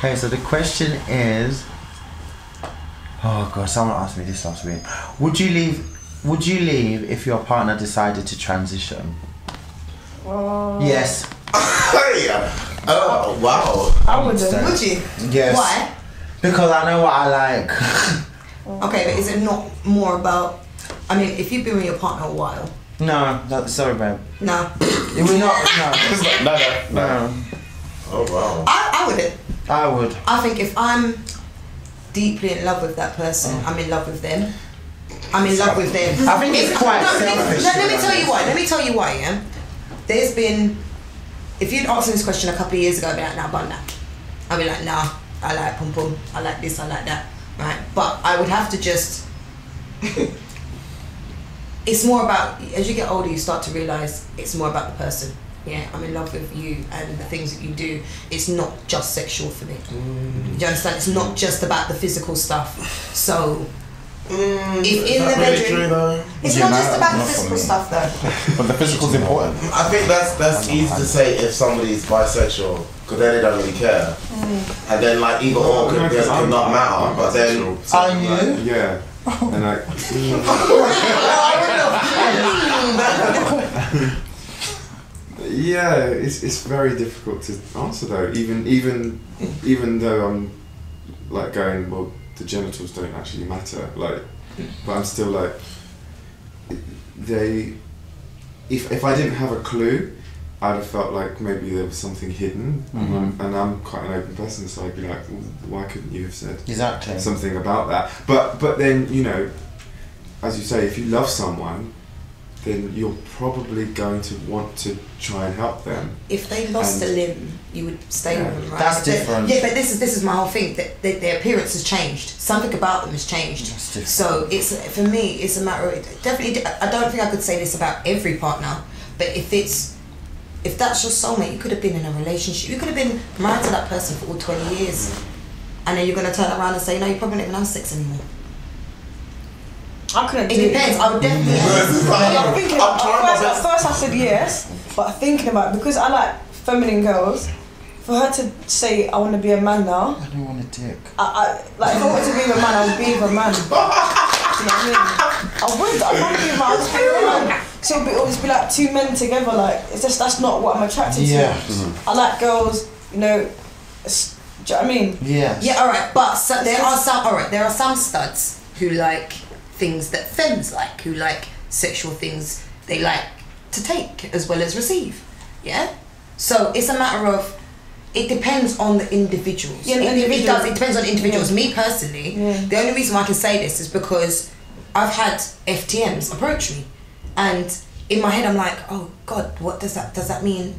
Okay, so the question is, oh god, someone asked me this last week. Would you leave if your partner decided to transition? Yes. Oh wow. I wouldn't. Would you? Yes. Why? Because I know what I like. Okay, but is it not more about? I mean, if you've been with your partner a while. No, sorry, babe. No. We're not. No. Oh wow. I wouldn't. I would. I think if I'm deeply in love with that person, I'm in love with them. I'm in love with them. I think it's quite selfish. Let me tell you why. Let me tell you why. Yeah. There's been. If you'd asked me this question a couple of years ago, I'd be like, nah, bun that. I'd be like, nah, I like pum pum. I like this. I like that. Right. But I would have to just. It's more about, as you get older, you start to realise it's more about the person. Yeah, I'm in love with you and the things that you do. It's not just sexual for me. Do you understand? It's not just about the physical stuff. So, if in the bedroom, it's not just about the physical stuff though. But the physical's important. I think that's easy to say if somebody's bisexual, because then they don't really care. And then like either or could not matter. But then are you? Yeah. And I. Yeah, it's very difficult to answer though. Even though I'm like going, well, the genitals don't actually matter. Like, but I'm still like, they. If I didn't have a clue, I'd have felt like maybe there was something hidden. And I'm quite an open person, so I'd be like, well, why couldn't you have said something about that? But then, you know, as you say, if you love someone, then you're probably going to want to try and help them. If they lost a limb, you would stay with them, right? That's different. Yeah, but this is my whole thing. That their appearance has changed. Something about them has changed. So it's, for me, it's a matter of, definitely. I don't think I could say this about every partner, but if that's your soulmate, you could have been in a relationship. You could have been married to that person for all 20 years, and then you're going to turn around and say, no, you probably don't even have sex anymore. I couldn't do it. Depends. I would definitely. I'm thinking. At first I said yes, but thinking about it, because I like feminine girls. For her to say I want to be a man now. I don't want a dick. I like if I wanted to be with a man, I would be with a man. Do you know what I mean? I would. I want to be with a man. I would be with a man. So it would always be like two men together. Like it's just, that's not what I'm attracted to. I like girls. You know. Do you know what I mean? Yeah. Yeah. All right. But so, there are some. All right. There are some studs who like things that femmes like, who like sexual things they like to take as well as receive. Yeah. So it's a matter of. It depends on the individuals. Yeah, it does. It depends on the individuals. Yeah. Me personally, the only reason why I can say this is because I've had FTMs approach me, and in my head I'm like, oh God, what does that mean?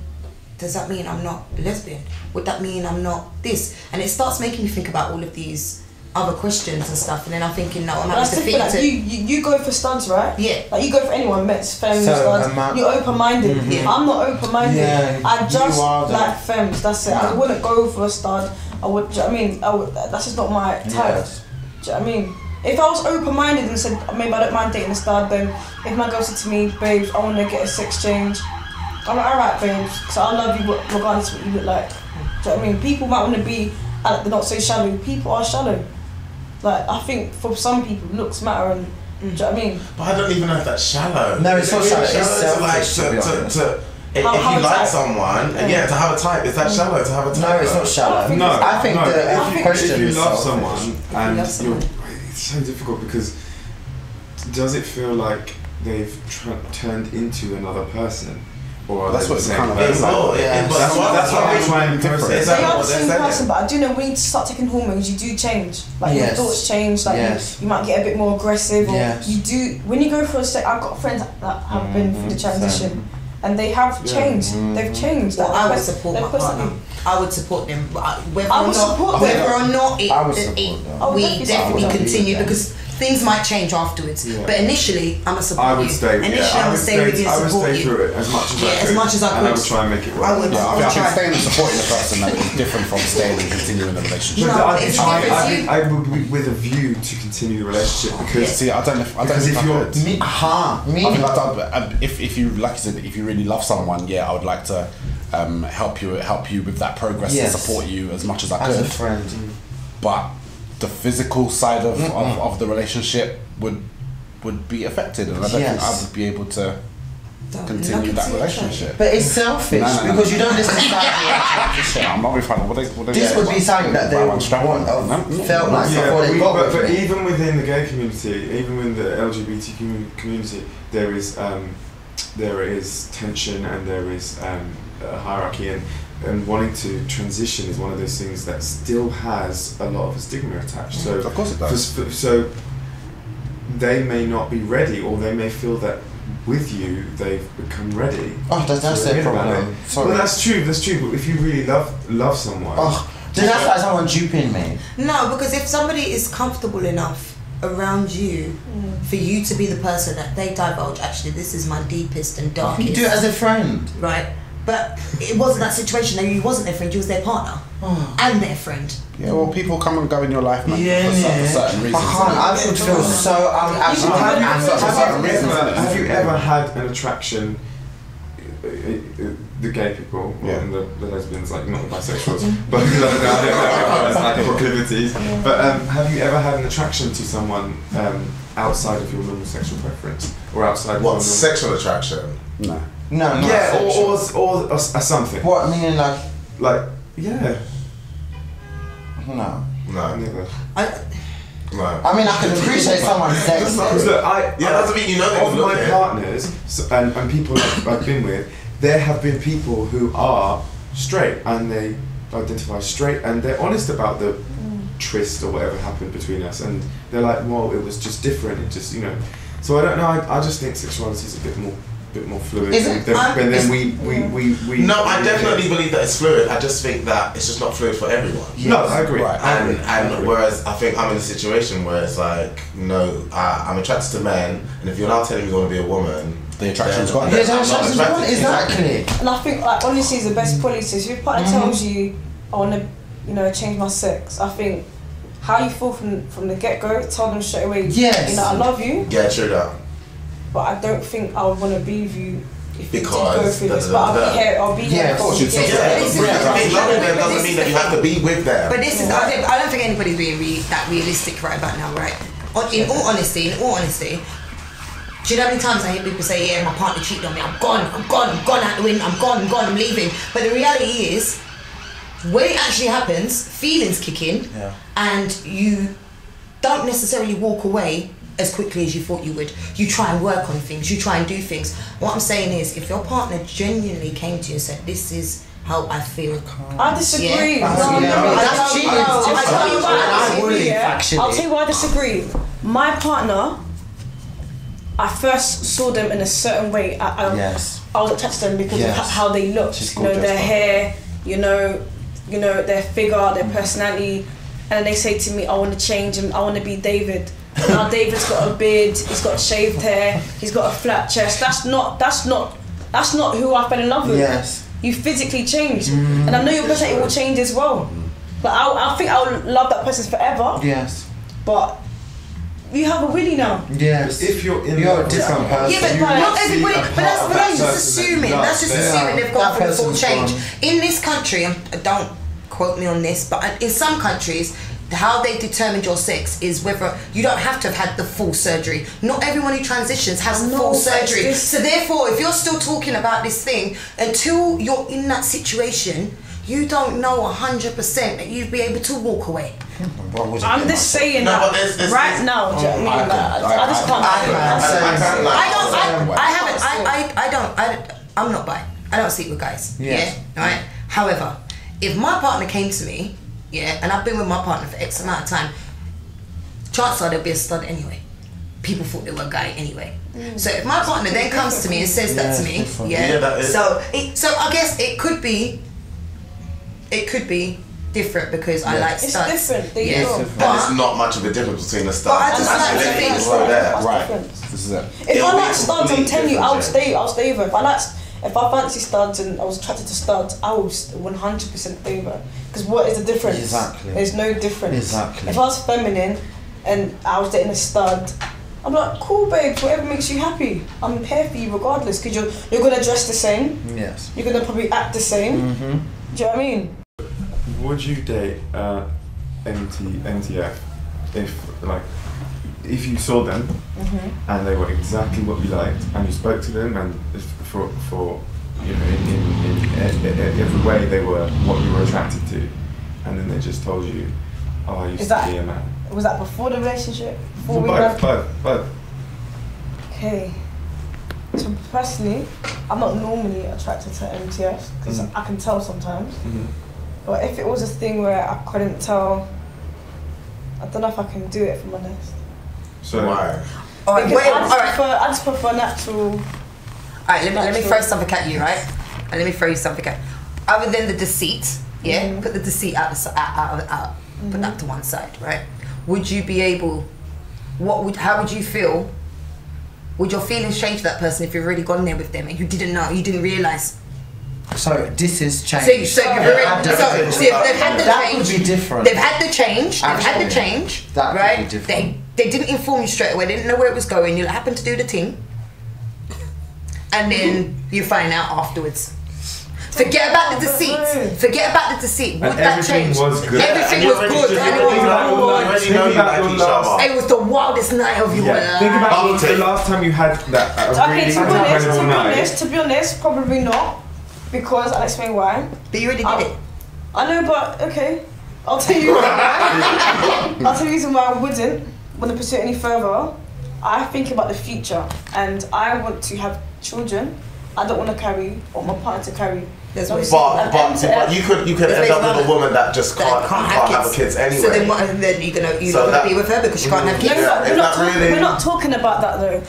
Does that mean I'm not lesbian? Would that mean I'm not this? And it starts making me think about all of these other questions and stuff, and then I'm thinking, no, I'm having to think. Like, you go for studs, right? Yeah. Like you go for anyone, Mets, femmes, studs. You're open-minded. I'm not open-minded. Yeah, I just like femmes. That's it. I wouldn't go for a stud. I would. Do you know what I mean? That's just not my type. Yes. Do you know what I mean? If I was open-minded and said maybe I don't mind dating a stud, then if my girl said to me, babes, I want to get a sex change, I'm like, alright, babes. So I love you regardless of what you look like. Do you know what I mean? People might want to be they're not so shallow. People are shallow. Like, I think for some people, looks matter, and do you know what I mean? But I don't even know if that's shallow. No, it's not shallow. It's selfish. If you like someone, to have a type, is that shallow to have a type? No, it's not shallow. No, I think the question if is you love someone and it's so difficult because does it feel like they've turned into another person? Or that's what it's kind of like. That's what I'm trying to process. They are the same person, but I do know when you start taking hormones, you do change. Like your thoughts change. Like you might get a bit more aggressive. Or you do when you go for a sex. I've got friends that have been through the transition, and they have changed. They've changed. Well, I would support my partner. I would support them, whether or not we definitely continue because. Things might change afterwards, but initially I'm a support. I would stay. Initially I'm a stay with you, support you. Through it as much as I could. as much as I could. And I would try and make it work. I would. I think staying and supporting the person is different from staying and continuing the relationship. I would be with a view to continue the relationship because I don't think if if you like you said, if you really love someone, I would like to help you with that progress and support you as much as I could. As a friend. But the physical side of the relationship would be affected, and I don't think I would be able to continue that relationship. But it's selfish because you don't listen to that. I'm not really fine. This would be something that they would felt like before they got but even within the gay community, even within the LGBTQ community, there is tension and there is a hierarchy, and wanting to transition is one of those things that still has a lot of stigma attached. So of course it does. So they may not be ready, or they may feel that with you they've become ready. That's their problem. Well, that's true. But if you really love someone, then that's like someone duping me. No, because if somebody is comfortable enough around you for you to be the person that they divulge, actually this is my deepest and darkest. You do it as a friend, right? But it wasn't that situation. You wasn't their friend. You was their partner and their friend. Yeah, well, people come and go in your life, for certain reasons. I would feel so. Have you ever had an attraction? The gay people, and the lesbians, like not the bisexuals, but like proclivities. But have you ever had an attraction to someone outside of your normal sexual preference, or outside? What sexual attraction? No. No. Yeah, or something. What, meaning like yeah. No. Never. I mean, I can appreciate someone's sex. Look, doesn't mean you know of my partners and people I've been with, there have been people who are straight and they identify straight and they're honest about the tryst or whatever happened between us, and they're like, well, it was just different. It just, So I don't know. I just think sexuality is a bit more fluid. No, I definitely believe that it's fluid. I just think that it's just not fluid for everyone. Yes. No, I agree. Right. And whereas I think I'm in a situation where it's like, no, I'm attracted to men, and if you're now telling me you want to be a woman, the attraction's gone. Yeah, the attraction's gone. Exactly. And I think like honesty is the best policy. So if your partner tells you, I want to, change my sex, I think how you feel from the get go, tell them straight away. Yes. I love you. Yeah, true that. But I don't think I would want to be with you if you did Because go through this. But I'll be here. Of course, loving them doesn't mean that you have to be with them. But this is, I don't think anybody's being that realistic right about now, right? In all honesty, do you know how many times I hear people say, yeah, my partner cheated on me, I'm gone out the window, I'm leaving. But the reality is, when it actually happens, feelings kick in, and you don't necessarily walk away as quickly as you thought you would. You try and work on things, you try and do things. What I'm saying is, if your partner genuinely came to you and said, this is how I feel. I disagree. I'll tell you why I disagree. My partner, I first saw them in a certain way. I was attracted to them because of how they looked. Their hair, their figure, their personality. And they say to me, I want to change him, I want to be David. Now David's got a beard, he's got shaved hair, he's got a flat chest. That's not who I fell in love with. Yes. You physically change. And I know your personality will change as well. But I think I'll love that person forever. Yes. But you have a willy now. Yes. If you're a different person. Yeah, but not everybody. But that's just assuming. That's just assuming they've gone through the full change. In this country, don't quote me on this, but in some countries, how they determined your sex is whether you don't have to have had the full surgery. Not everyone who transitions has full surgery. So therefore, if you're still talking about this thing, until you're in that situation, you don't know 100% that you'd be able to walk away. I'm just saying that right now. Do you know what I mean? I just can't. I'm not bi. I don't sleep with guys. Yeah. Right. However, if my partner came to me, and I've been with my partner for X amount of time, chances are they'll be a stud anyway. People thought they were a guy anyway. So if my partner then comes to me and says that to me, so I guess it could be different because I like studs. It's different. And there's not much of a difference between a stud. But I just like to think. Right. This is it. If I like studs, I'm telling you, I'll stay with her. If I fancy studs and I was attracted to studs, I would 100% favour. Because what is the difference? Exactly. There's no difference. Exactly. If I was feminine and I was dating a stud, I'm like, cool, babes, whatever makes you happy. I'm here for you regardless, because you're gonna dress the same. Yes. You're gonna probably act the same. Do you know what I mean? Would you date MTF if you saw them and they were exactly what you liked, and you spoke to them, and for you know in every way they were what you were attracted to, and then they just told you, oh, I used to be a man. Was that before the relationship? Both. Okay. So personally, I'm not normally attracted to MTFs because I can tell sometimes. But if it was a thing where I couldn't tell, I don't know if I can do it, if I'm honest. So why? I just prefer natural. Alright, let me throw something at you, right? And let me throw you something at. Other than the deceit, put the deceit out. Put that to one side, right? Would you be able? How would you feel? Would your feelings change for that person if you've already gone there with them and you didn't know, you didn't realise? So this is change. So you've already. They've had the change. That would be different. They've had the change. They've had the change. That right? would be different. They didn't inform you straight away. They didn't know where it was going. You happened to do the thing, and then you find out afterwards. Forget about the deceit. Forget about the deceit. Would that change? Everything was good. Everything was good. It was the wildest night of your life. Think about the last time you had that. To be honest, probably not. Because I'll explain why. But you already did it. I know, but okay. I'll tell you why. I'll tell you the reason why I wouldn't want to pursue it any further. I think about the future and I want to have children. I don't want to carry or my partner to carry. But you could end up with a woman that just can't have kids anyway. So then you're gonna be with her because she can't have kids. We're not talking about that though.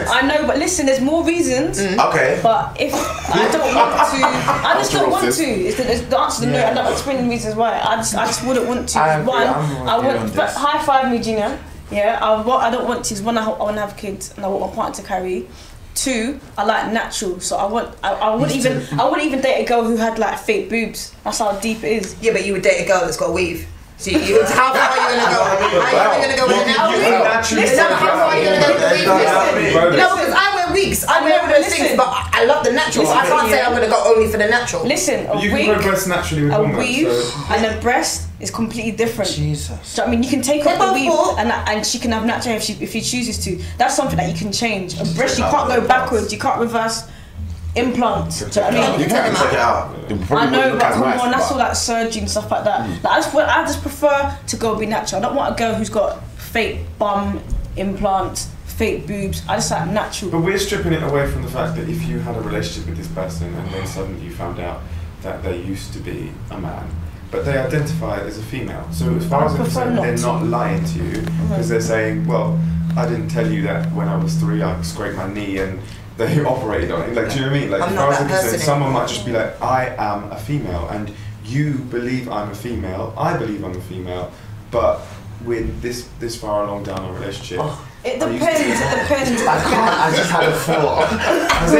I know, but listen, there's more reasons. Okay. But if I don't want to, I just don't want to. The answer is no. I'm not explaining reasons why. I just wouldn't want to. I want high five me, Gina. Yeah, I don't want to is one, I want to have kids and I want my partner to carry. 2, I like natural, so I wouldn't even date a girl who had like fake boobs. That's how deep it is. Yeah, but you would date a girl that's got a weave. So how far are you gonna go? How are you gonna go with the natural? Listen, how far are you gonna go with the weave? No, because I wear wigs. I wear all those things, but I love the natural. So I can't say I'm gonna go only for the natural. Listen, you can grow breasts naturally with one weave and a breast is completely different. Jesus. So I mean, you can take off the weave and she can have natural if she chooses to. That's something that you can change. A breast, you can't go backwards. You can't reverse. Implants. Do you know what I mean? You can take it out. I know, but come on, that's all that surgery and stuff like that. Like, I just prefer to go be natural. I don't want a girl who's got fake bum implants, fake boobs. I just like natural. But we're stripping it away from the fact that if you had a relationship with this person and then suddenly you found out that they used to be a man, but they identify as a female. So as far as I'm concerned, they're not lying to you because they're saying, well, I didn't tell you that when I was 3 I scraped my knee and they operated on it. Like, do you know what I mean? Like, as far as I'm concerned, someone might just be like, I am a female, and you believe I'm a female, I believe I'm a female, but we're this far along down our relationship. It depends. I just had a thought. Has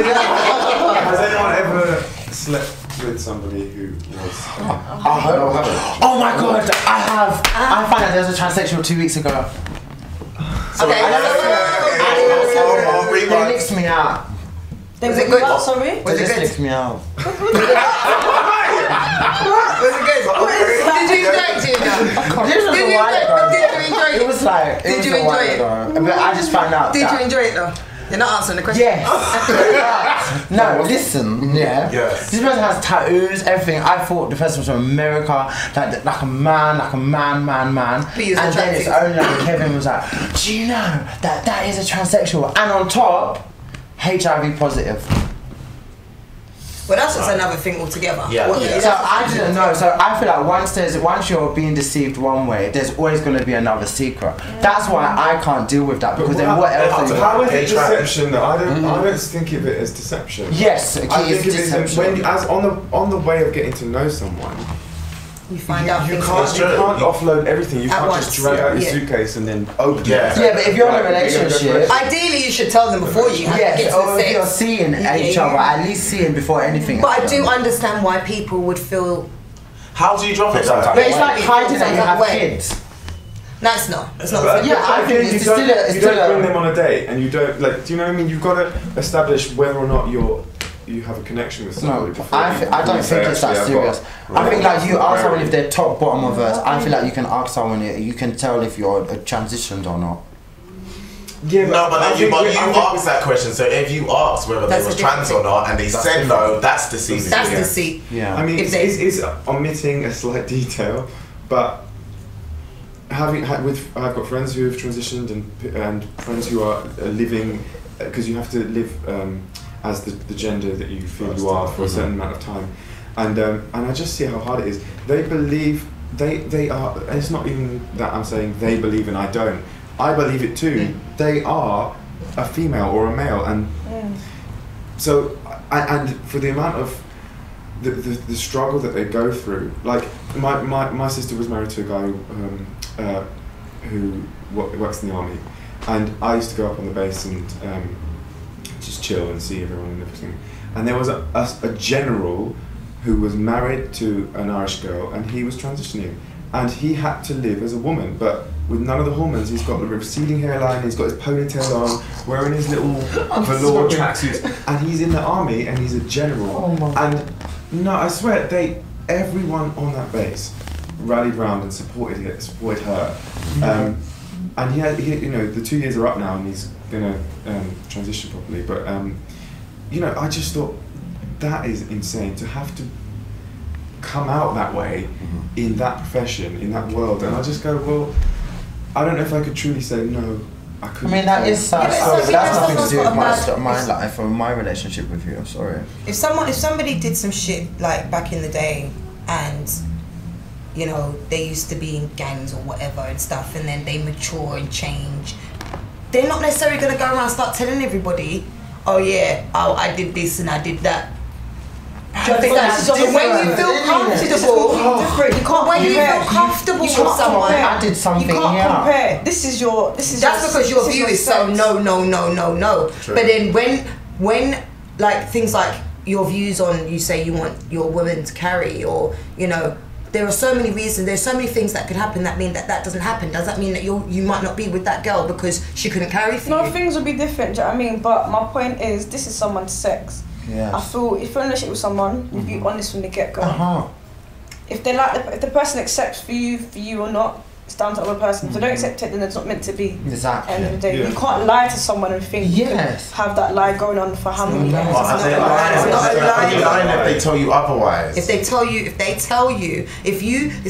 anyone ever slept with somebody who was... Oh my god, I have. I found out there was a transsexual 2 weeks ago. They licked me out. Was it good? Sorry? They just licked me out. Was it good? Did you enjoy it? It was like... Did you enjoy it? But I just found out. Did you enjoy it though? You're not answering the question. Yes. No, listen. Yeah. Yes. This person has tattoos, everything. I thought the person was from America, like a man. And then it's only like Kevin was like, do you know that is a transsexual? And on top, HIV positive. Well, that's just another thing altogether. Yeah. So I didn't know. So I feel like once you're being deceived one way, there's always going to be another secret. That's why I can't deal with that because then what else? How is it deception though? I don't think of it as deception. Yes, I think it is deception. On the way of getting to know someone. You find out you can't offload everything. You can't just drag out your suitcase and then open it. Yeah, but if you're in a relationship, ideally you should tell them before you have to get to the if you're seeing each other, at least seeing before anything. But I do understand why people would feel. How do you drop it? But it's like hiding that you have kids. No, it's not. It's not. But yeah, I think you don't bring them on a date, and you don't like. Do you know what I mean? You've got to establish whether or not you have a connection with somebody. No, I don't think it's that serious. I think like you ask someone if they're top, bottom, or verse. I feel like you can ask someone, you can tell if you're transitioned or not. Yeah, but you asked that question. So if you ask whether they was trans or not, and they said no, that's deceiving. That's deceit. Yeah. I mean, it's omitting a slight detail, but I've got friends who have transitioned and friends who are living, because you have to live as the gender that you feel you are for a certain amount of time, and I just see how hard it is. They believe they are. It's not even that I'm saying they believe and I don't. I believe it too. They are a female or a male, and so and for the amount of the struggle that they go through, like my sister was married to a guy who works in the army, and I used to go up on the base and just chill and see everyone and everything. And there was a general who was married to an Irish girl, and he was transitioning, and he had to live as a woman, but with none of the hormones. He's got the receding hairline, he's got his ponytail on, wearing his little velour tracksuits, and he's in the army and he's a general. And no, I swear, everyone on that base rallied round and supported her. And he the 2 years are up now, and he's gonna transition properly. But I just thought that is insane to have to come out that way in that profession, in that world. And I just go, well, I don't know if I could truly say no. I couldn't. I mean, that is sad. That's nothing to do with my life or my relationship with you. I'm sorry. If somebody did some shit like back in the day, and they used to be in gangs or whatever and stuff, and then they mature and change, they're not necessarily gonna go around and start telling everybody, oh yeah, I did this and I did that. When you feel comfortable, when you feel comfortable with someone, I did something. You can't compare. That's because your view is so no. True. But then when like things like your views on, you say you want your woman to carry, or there are so many reasons. There's so many things that could happen that mean that doesn't happen. Does that mean that you might not be with that girl because she couldn't carry for you? No, things would be different. Do you know what I mean? But my point is, this is someone's sex. Yeah. I feel if you're in a relationship with someone, you'd be honest from the get-go. If they if the person accepts for you or not, it's down to the other person. If they don't accept it, then it's not meant to be. Exactly. End of the day, you can't lie to someone and think you can have that lie going on for how many years. Are they lying if they tell you otherwise? If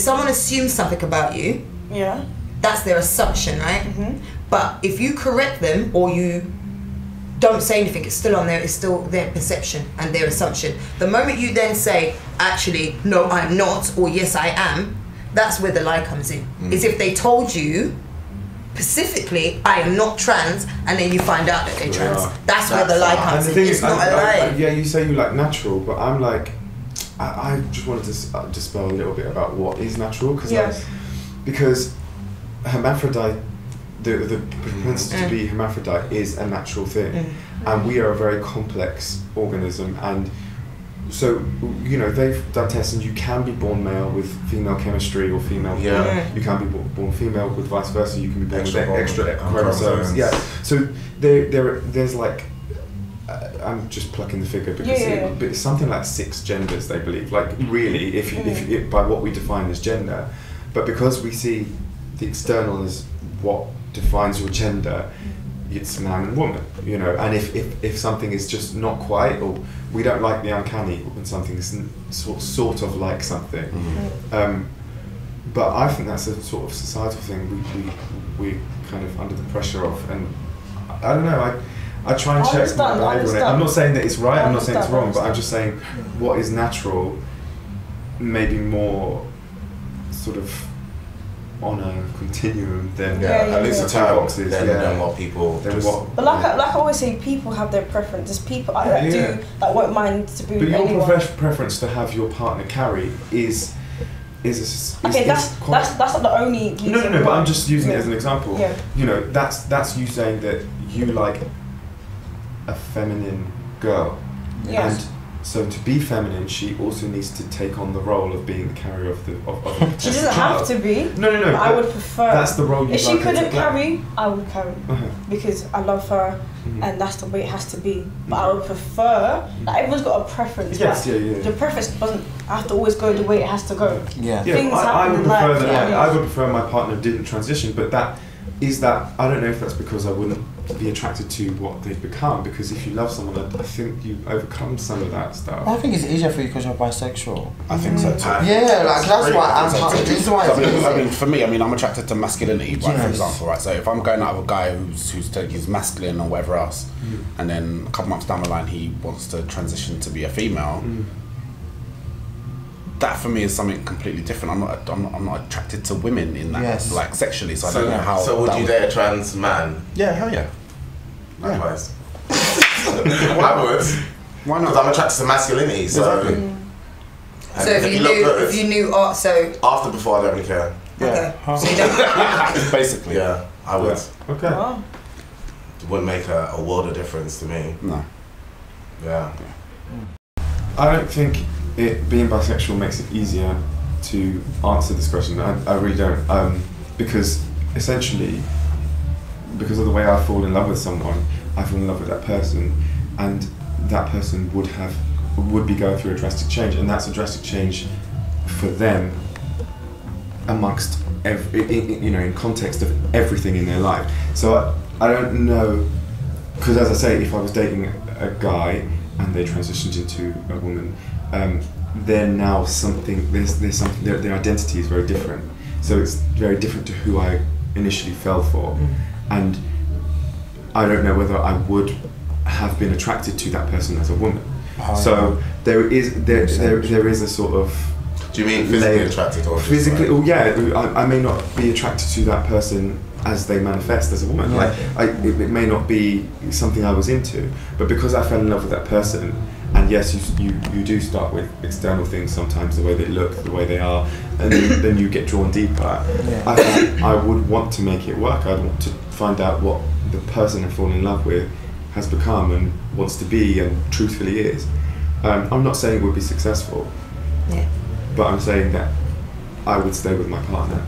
someone assumes something about you, that's their assumption, right? But if you correct them or you don't say anything, it's still on there, it's still their perception and their assumption. The moment you then say, actually, no, I'm not, or yes, I am, that's where the lie comes in. Is if they told you specifically, I am not trans, and then you find out that they're trans. That's where the lie comes in. It's not a lie. Yeah, you say you like natural, but I'm like, I just wanted to dispel a little bit about what is natural, because hermaphrodite, the propensity to be hermaphrodite is a natural thing, and we are a very complex organism, and so they've done tests, and you can be born male with female chemistry or female you can be born female with vice versa, you can be born with extra chromosomes. So there's like I'm just plucking the figure because but it's something like 6 genders, they believe, like really if by what we define as gender, but because we see the external as what defines your gender, it's man and woman, and if something is just not quite, or we don't like the uncanny when something is sort of like something, but I think that's a sort of societal thing we kind of under the pressure of, and I don't know, I try and check my behaviour on it. I'm not saying that it's right, I'm not saying it's wrong, but I'm just saying what is natural maybe more sort of on a continuum than at least the time boxes than what people but like I always say, people have their preferences. People do won't mind to be. But your preference to have your partner carry is that's not the only reason. No, but I'm just using it as an example. That's you saying that you like a feminine girl, and So to be feminine, she also needs to take on the role of being the carrier of the She doesn't have to be. No. I would prefer. That's the role you. If she couldn't carry, I would carry because I love her, and that's the way it has to be. But I would prefer. Like, everyone's got a preference. Yes, yeah. The preference doesn't have to always go the way it has to go. Yeah. Things I would happen in prefer life. that. I would prefer my partner didn't transition, but that. I don't know if that's because I wouldn't be attracted to what they've become, because if you love someone, I think you overcome some of that stuff. I think it's easier for you because you're bisexual. I think so too. Yeah, like that's why this is why I mean, for me, I'm attracted to masculinity, right, for example, right? So if I'm going out with a guy who's masculine or whatever else, and then a couple months down the line he wants to transition to be a female, that for me is something completely different. I'm not attracted to women in that, like sexually. So I don't know how. So would you date a trans man? Yeah, hell yeah. Likewise. I would. Why not? Because I'm attracted to masculinity. So. So if you knew so after, before, I don't really care. Okay. So you don't. Basically. Yeah, I would. Okay. Wow. It wouldn't make a world of difference to me. No. Yeah. I don't think being bisexual makes it easier to answer this question. I really don't. Because essentially, because of the way I fall in love with someone, I fall in love with that person, and that person would be going through a drastic change, and that's a drastic change for them amongst in context of everything in their life. So I don't know, because as I say, if I was dating a guy and they transitioned into a woman, they're now something. There's something. Their identity is very different. So it's very different to who I initially fell for, and I don't know whether I would have been attracted to that person as a woman. So there is a sort of. Do you mean physically attracted or physically? Well, yeah, I may not be attracted to that person as they manifest as a woman. It may not be something I was into, but because I fell in love with that person, and yes, you do start with external things sometimes, the way they look, the way they are, and then you get drawn deeper. I think I would want to make it work. I'd want to find out what the person I fall in love with has become and wants to be and truthfully is. I'm not saying it would be successful, but I'm saying that I would stay with my partner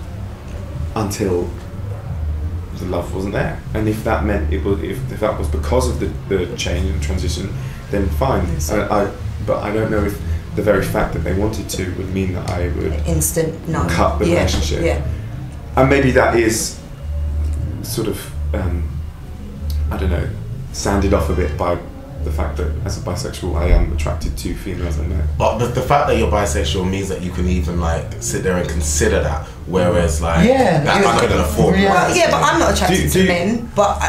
until the love wasn't there. And if that meant if that was because of the change and transition, then fine. But I don't know if the very fact that they wanted to would mean that I would cut the relationship. Yeah. And maybe that is sort of I don't know, sanded off a bit by the fact that as a bisexual I am attracted to females I know. But the fact that you're bisexual means that you can even sit there and consider that, whereas that I couldn't afford. But I'm not attracted to men. But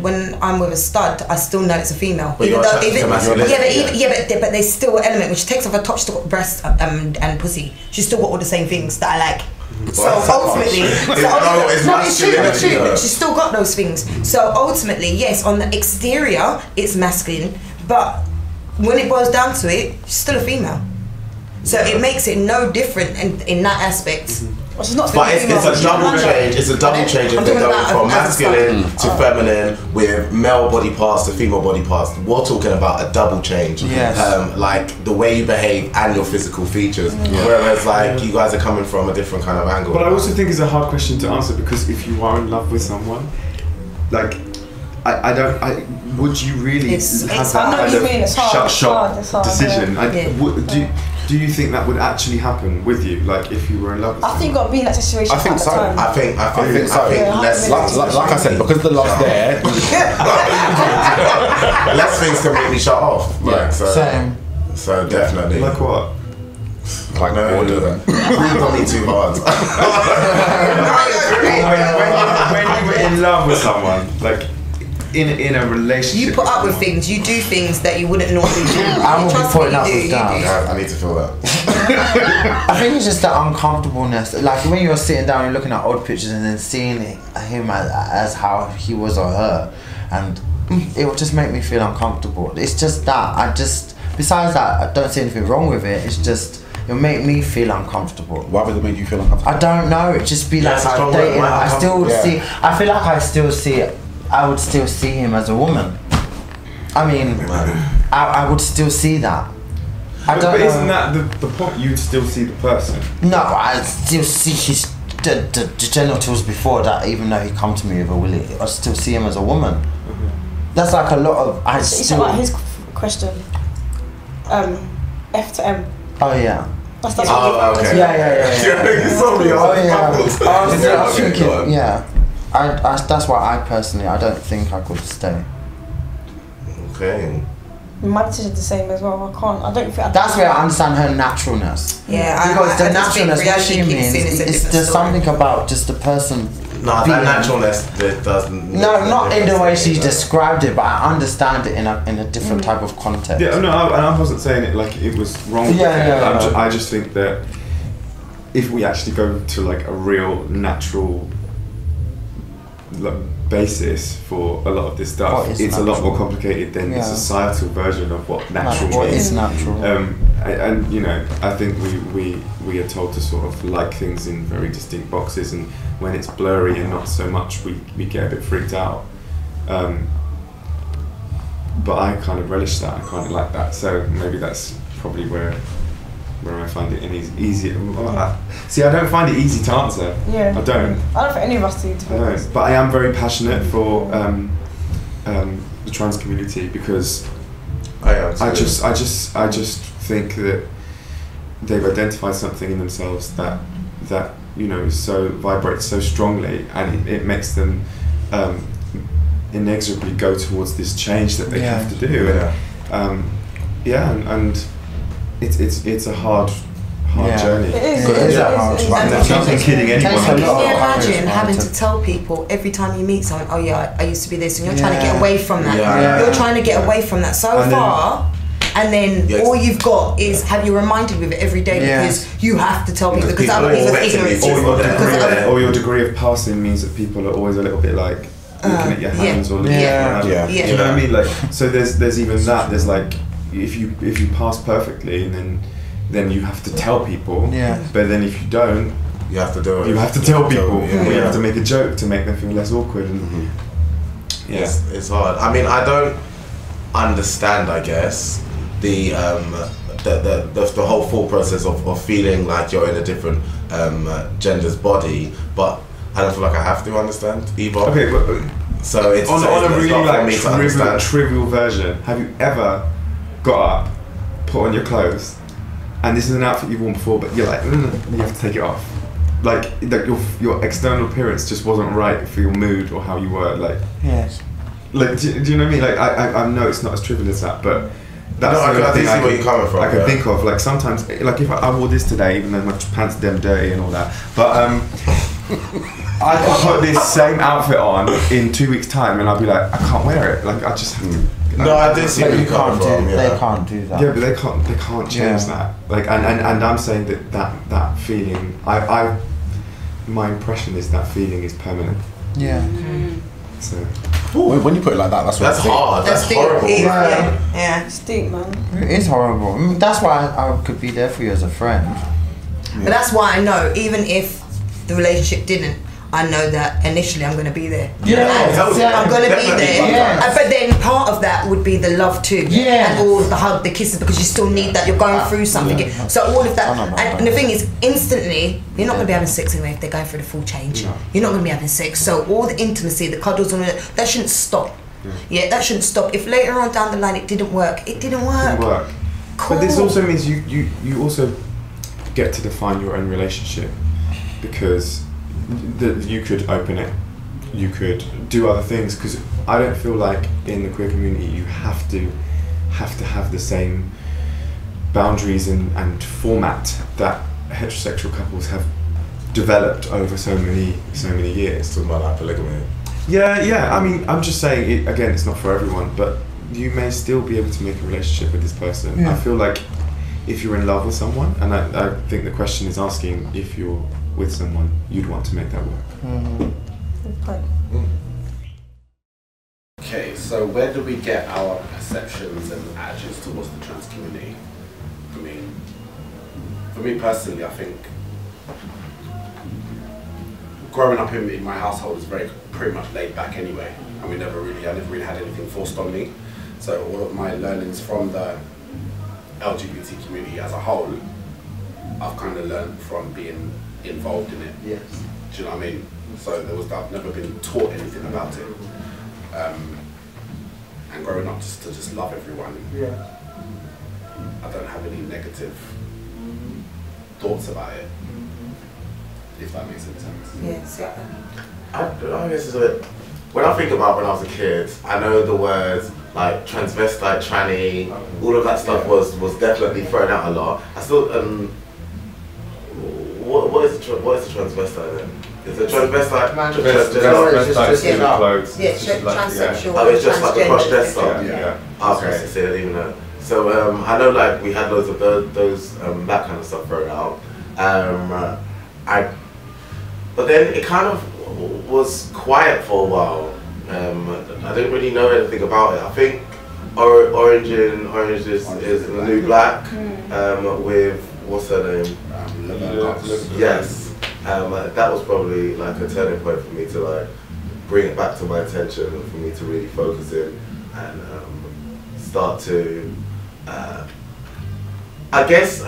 when I'm with a stud, I still know it's a female. But but there's still an element which takes off her top. She's still got breast and pussy. She's still got all the same things that I like. So ultimately, it's true. She's still got those things. So ultimately, yes, on the exterior, it's masculine, but when it boils down to it, she's still a female. So it makes it no different in that aspect. But it's a double change. It's a double change if they're going from masculine to feminine with male body parts to female body parts. We're talking about a double change. Yes. Like the way you behave and your physical features. Whereas you guys are coming from a different kind of angle. But I also think it's a hard question to answer, because if you are in love with someone, would you really have that kind of shot decision? Do you think that would actually happen with you? If you were in love with someone? I think you've got to be in that situation. I think so. I think so. Like I said, because the love's there, less things can make me shut off. Same. So definitely. Like what? Like order them. Don't be too hard. When you were in love with someone, in a relationship, you put up with things, you do things that you wouldn't normally do. I will be putting up with that. Yeah, I need to feel that. I think it's just that uncomfortableness. When you're sitting down and looking at old pictures and then seeing him as how he was or her, and it will just make me feel uncomfortable. It's just that. Besides that, I don't see anything wrong with it. It's just, it'll make me feel uncomfortable. Why would it make you feel uncomfortable? I don't know. It just be I'm dating. I feel like I would still see him as a woman. I mean, I would still see that. But isn't that the point? You'd still see the person. No, I still see his the genitals before that. Even though he come to me with a willy, I still see him as a woman. That's like a lot of. It's like his question. F to M. Oh yeah. That's okay. Yeah. I was thinking. Yeah. That's why I personally, I don't think I could stay. Okay. My decision's the same as well. I can't. I don't think. That's where I understand her naturalness. Yeah, because the naturalness, what she means, is there's something about just the person. No, that naturalness that doesn't. No, not in the way she described it, but I understand it in a different type of context. Yeah, no, and I wasn't saying it like it was wrong. I just think that if we actually go to like a real natural basis for a lot of this stuff, it's natural? A lot more complicated than the societal version of what natural is. What is natural? And you know, I think we are told to sort of like things in very distinct boxes, and when it's blurry and not so much, we get a bit freaked out. But I kind of relish that. I kind of like that. So maybe that's probably where I find it easy. See, I don't find it easy to answer. Yeah. I don't. I don't think any of us do. But I am very passionate for the trans community because I just think that they've identified something in themselves that you know vibrates so strongly, and it makes them inexorably go towards this change that they have to do. And it's a hard journey. It is a hard journey. There's nothing kidding anyone. Can you imagine having to tell people every time you meet someone, oh yeah, I used to be this, and you're trying to get away from that. You're trying to get away from that so far. And then all you've got is have you reminded with it every day because you have to tell people because other people's ignorance. Or your degree of passing means that people are always a little bit like looking at your hands or looking at your hands. You know what I mean? Like, so there's even that. There's like if you pass perfectly, and then you have to tell people. But then if you don't, you have to do it. You have to tell people. You have to make a joke to make them feel less awkward. And it's hard. I mean, I don't understand. I guess the whole thought process of feeling like you're in a different gender's body, but I don't feel like I have to understand either. Okay, but so it's on a really like trivial version. Have you ever got up, put on your clothes, and this is an outfit you've worn before, but you're like, you have to take it off. Like your external appearance just wasn't right for your mood or how you were. Like, like do you know what I mean? Like I know it's not as trivial as that, but that's I can see where you're coming from. I can think of like sometimes, like if I wore this today, even though my pants are damn dirty and all that, but I could put this same outfit on in 2 weeks' time, and I'll be like, I can't wear it. Like I just have to. No, I did see where you can't come from. They can't do that. Yeah, but they can't change that. Like, and I'm saying that feeling. My impression is that feeling is permanent. Yeah. So. When you put it like that, that's hard. That's horrible. Yeah, it's deep, man. It is horrible. I mean, that's why I could be there for you as a friend. But that's why I know, even if the relationship didn't, I know that initially I'm going to be there. I'm going to be there. But then part of that would be the love too. And all the hug, the kisses, because you still need that. You're going through something. So all of that. And the thing is, instantly, you're not going to be having sex anyway if they're going through the full change. You're not going to be having sex. So all the intimacy, the cuddles, and all that shouldn't stop. That shouldn't stop. If later on down the line it didn't work, it didn't work. Cool. But this also means you also get to define your own relationship, because you could open it, you could do other things, because I don't feel like in the queer community you have to have the same boundaries and format that heterosexual couples have developed over so many years. Talking about like polygamy. Yeah. I mean, I'm just saying it again. It's not for everyone, but you may still be able to make a relationship with this person. I feel like if you're in love with someone, and I think the question is asking if you're with someone, you'd want to make that work. Okay, so where do we get our perceptions and attitudes towards the trans community? I mean, for me personally, I think growing up in my household is pretty much laid back anyway, and I never really had anything forced on me. So all of my learnings from the LGBT community as a whole, I've kind of learned from being involved in it. Yes. Do you know what I mean? So I've never been taught anything about it. And growing up to just love everyone. Yeah. I don't have any negative thoughts about it. If that makes any sense. Yes. I guess it's a bit. When I think about when I was a kid, I know the words like transvestite, tranny, all of that stuff was definitely thrown out a lot. I still what is the transvestite then? Is the transvestite clothes? Yeah, transsexual. Oh, it's just like a cross-dresser. Yeah. Okay, so I didn't even know. So I know like we had loads of those that kind of stuff thrown out. But then it kind of was quiet for a while. I didn't really know anything about it. I think Orange is the New Black with what's her name? Yes. That was probably like a turning point for me to like bring it back to my attention and for me to really focus in and start to I guess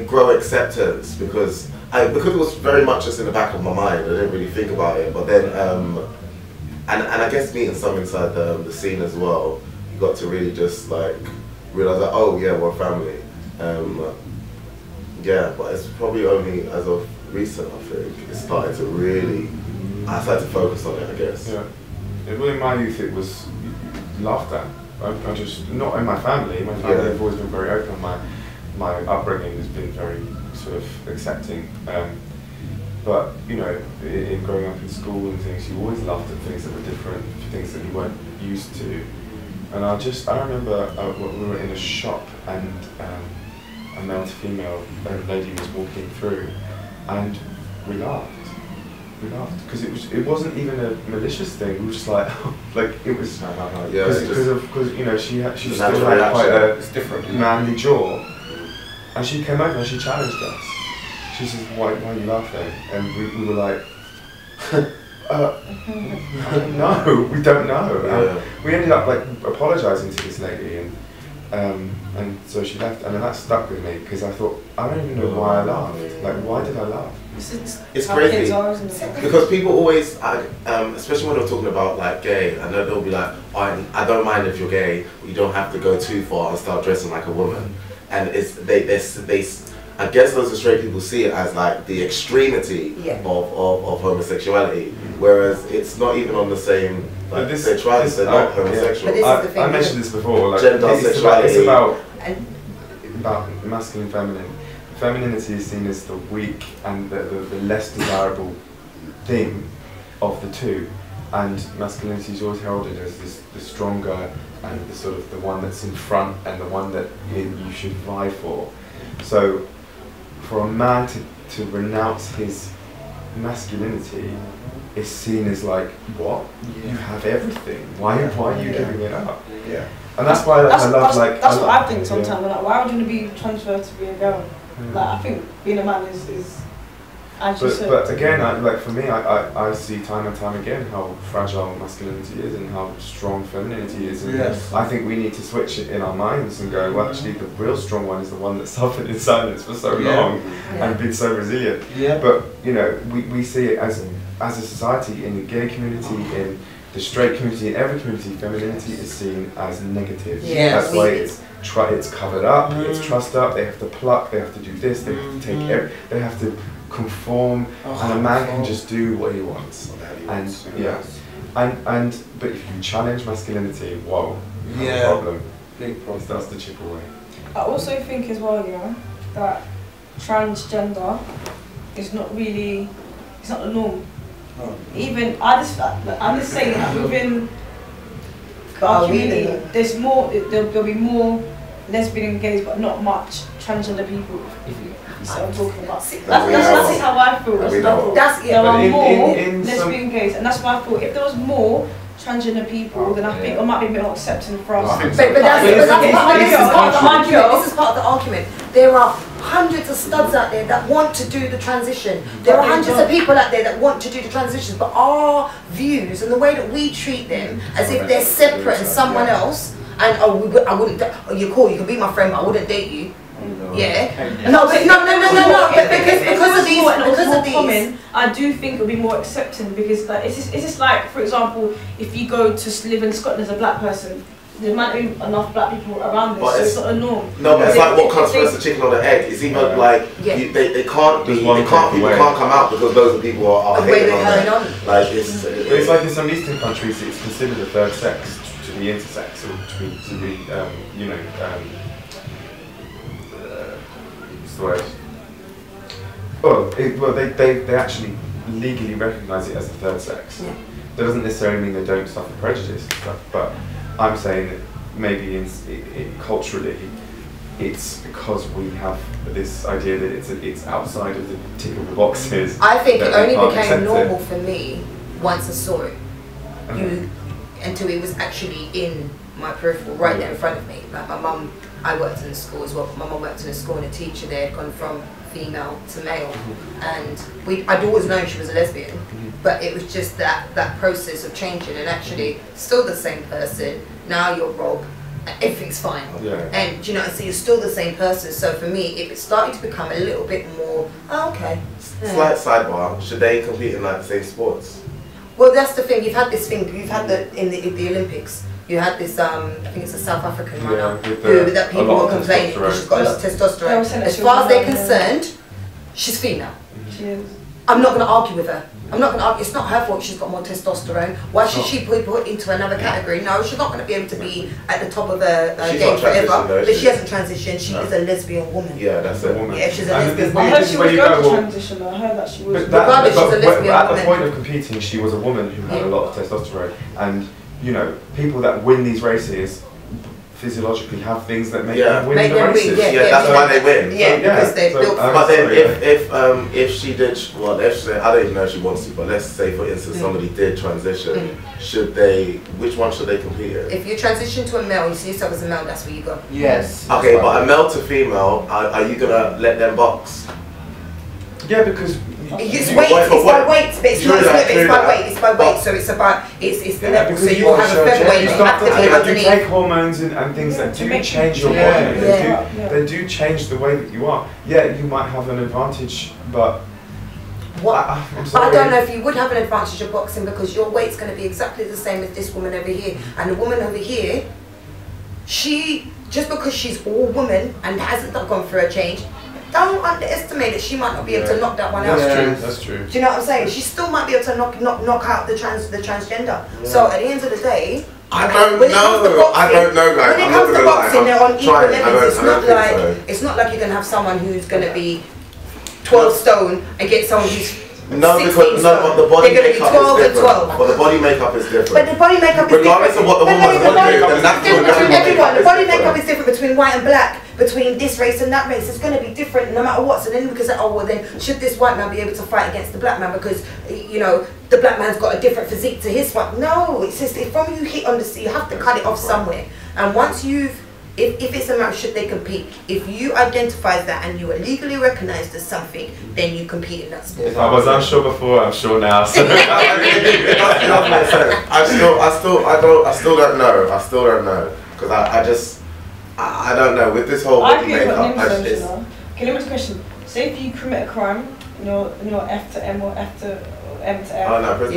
grow acceptance because it was very much just in the back of my mind. I didn't really think about it, but then and I guess meeting some inside the scene as well, you got to really just like realize that oh yeah, we're family. Yeah, but it's probably only as of recent I think it started to really. I started to focus on it, I guess. Yeah. Well, in my youth, it was laughed at. I just not in my family. My family have always been very open. My upbringing has been very sort of accepting. But you know, in growing up in school and things, you always laughed at things that were different, things that you weren't used to. And I remember we were in a shop and a male to female lady was walking through, and we laughed because it wasn't even a malicious thing. We were just like it was because you know she still had quite a manly jaw, and she came over and she challenged us. She says, why are you laughing? And we were like, no, we don't know. We ended up like apologising to this lady, and so she left, and then that stuck with me because I thought, I don't even know why I laughed. Like, why did I laugh? It's crazy because people always, especially when they're talking about like gay, I know they'll be like, I don't mind if you're gay, but you don't have to go too far and start dressing like a woman. And it's they I guess those straight people see it as like the extremity of homosexuality, whereas it's not even on the same. Like they're not homosexual. I mentioned this before. Like gender sexuality. It's about masculine, feminine. Femininity is seen as the weak and the less desirable thing of the two, and masculinity is always heralded as the stronger and the sort of the one that's in front and the one that you should vie for. So, for a man to renounce his masculinity is seen as like, what? You have everything. Why are you giving it up? Yeah. And that's why I love like. That's what I think sometimes. Like, why would you want to be transferred to be a girl? Like, I think being a man is but again, for me, I see time and time again how fragile masculinity is and how strong femininity is. And I think we need to switch it in our minds and go, well, actually, the real strong one is the one that suffered in silence for so long and been so resilient. Yeah. But you know, we see it as a society, in the gay community, in the straight community, in every community, femininity is seen as negative. Yeah. That's why it's covered up, it's trussed up. They have to pluck, they have to do this, they have to take they have to conform, and a man can just do what he wants. But if you challenge masculinity, whoa, you have a problem. Big problem. It starts to chip away. I also think as well, you know, that transgender is not really, it's not the norm. Even I'm just saying that within our community, there's more. There'll be more lesbian and gays, but not much transgender people. If you see what I'm talking about. That's how I feel. There are more lesbian gays, and that's why I thought if there was more transgender people, then I think I might be a bit more accepting for us. But this is part of the argument. There are hundreds of studs out there that want to do the transition. There are hundreds of people out there that want to do the transition, but our views and the way that we treat them as if they're separate and someone else, and I wouldn't. Oh, you're cool. You can be my friend, but I wouldn't date you. Yeah. No, but no. Because of these. Common, I do think it'll be more accepting because like it's just like, for example, if you go to live in Scotland as a black person, there might be enough black people around this, so it's not a norm. No, but it's like what comes first, the chicken or the egg. It's even like they can't come out because those are people are hating on them. Like it's like in some Eastern countries, it's considered a third sex to be intersex or to be what's the word? Well, they actually legally recognise it as a third sex. Yeah. That doesn't necessarily mean they don't suffer prejudice and stuff, but I'm saying that maybe culturally, it's because we have this idea that it's outside of the tick of the boxes. I think it only became normal for me once I saw it. Until it was actually in my peripheral, right there in front of me. Like my mum, I worked in a school as well. My mum worked in a school, and a teacher there had gone from female to male, and I'd always known she was a lesbian, but it was just that process of changing, and actually still the same person. Now you're Rob, everything's fine, and you know, so you're still the same person. So for me, if it's starting to become a little bit more, Slight sidebar: should they compete in like the same sports? Well, that's the thing. You've had in the Olympics. You had this, I think it's a South African runner, that people were complaining because she's got a lot of testosterone. As far as they're concerned, she's female. She is. I'm not going to argue with her. I'm not going to argue. It's not her fault she's got more testosterone. Why should she be put into another category? No, she's not going to be able to be at the top of her game forever. But she hasn't transitioned. She is a lesbian woman. Yeah, that's a woman. Yeah, she's a lesbian woman. I heard she was going to transition. I heard that she was. Regardless, she's a lesbian woman. At the point of competing, she was a woman who had a lot of testosterone, and you know, people that win these races physiologically have things that make them win the races. That's why they win. Yeah, because they're built. But then if she did, well, I don't even know if she wants to, but let's say for instance somebody did transition, which one should they compete in? If you transition to a male, you see yourself as a male, that's where you go. Yes. Okay, but a male to female, are you gonna let them box? Yeah, because it's by weight, but it's by weight, so it's about it's the level. So you will have a featherweight, you have to be underneath. You take hormones and things that do change your body. They do change the way that you are. Yeah, you might have an advantage, but I'm sorry. I don't know if you would have an advantage of boxing because your weight's going to be exactly the same as this woman over here, and the woman over here, just because she's all woman and hasn't gone through a change. Don't underestimate it. She might not be able to knock that one out. That's true. Do you know what I'm saying? She still might be able to knock out the transgender. Yeah. So at the end of the day, I don't know, guys. When it comes to boxing, they're on equal levels. It's not like you're gonna have someone who's gonna be 12 stone and get someone who's but the body makeup is different. But the body makeup is different. But the body makeup is regardless of what the woman's going to do, the natural everyone. The body makeup is different between white and black, between this race and that race. It's going to be different no matter what. So then because then should this white man be able to fight against the black man because you know the black man's got a different physique to his one? No, it's just from you hit on the sea, you have to cut it off somewhere. And once if it's a match, should they compete? If you identify that and you are legally recognised as something, then you compete in that sport. If I was unsure before, I'm sure now. So. I still don't know. I still don't know because I don't know with this whole body makeup. Okay, let me ask a question. Say if you commit a crime, you know F to M or F to M to F. Oh no, prison.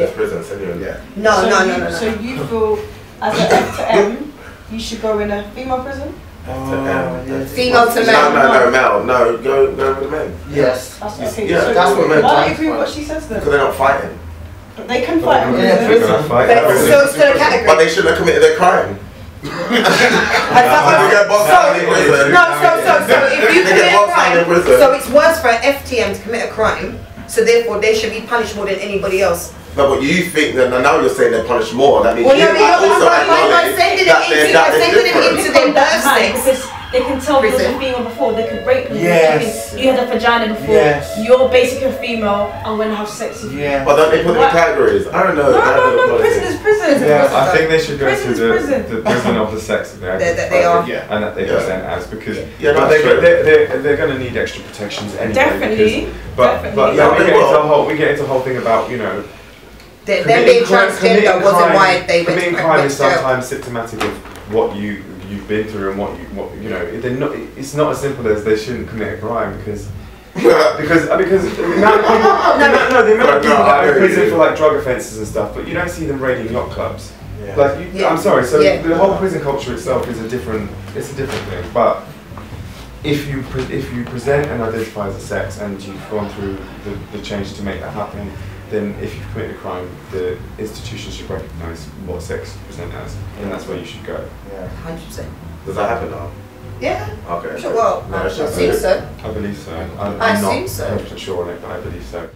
No. So you feel as an F to M. You should go in a female prison? Female to male. No, male. No, go with the men. Yes. Okay. Yeah, that's what men do. Why do you agree with what she says then? Because they're not fighting. But they can fight. So still a category. But they shouldn't have committed their crime. So if you commit a crime, so it's worse for an FTM to commit a crime, so therefore they should be punished more than anybody else. No, but you think that now you're saying they're punished more. That means you also acknowledge that they're into their birth sex. They can tell there was a female before, they could rape you. Yes. You had a vagina before. Yes. You're basically a female, I'm going to have sex with you. Yeah. But don't they put in categories? I don't know. No, prison is prison. Yeah, I think they should go to the prison of the sex that they are. And that they present as because they're going to need extra protections anyway. Definitely. But we get into a whole thing about, you know, them being transgender wasn't why they went to crime is sometimes symptomatic of what you've been through and what you know. It's not as simple as they shouldn't commit a crime because the amount of people that are in prison for like drug offences and stuff, but you don't see them raiding yacht clubs. Yeah. Like I'm sorry, so the whole prison culture itself is a different thing. But if you present and identify as a sex and you've gone through the change to make that happen, then if you've committed a crime, the institutions should recognise what sex you present as, and that's where you should go. Yeah, 100%. Does that happen now? Yeah. Okay. Sure, well, I think so. I believe so. I'm I not think so. 100% sure on it, but I believe so.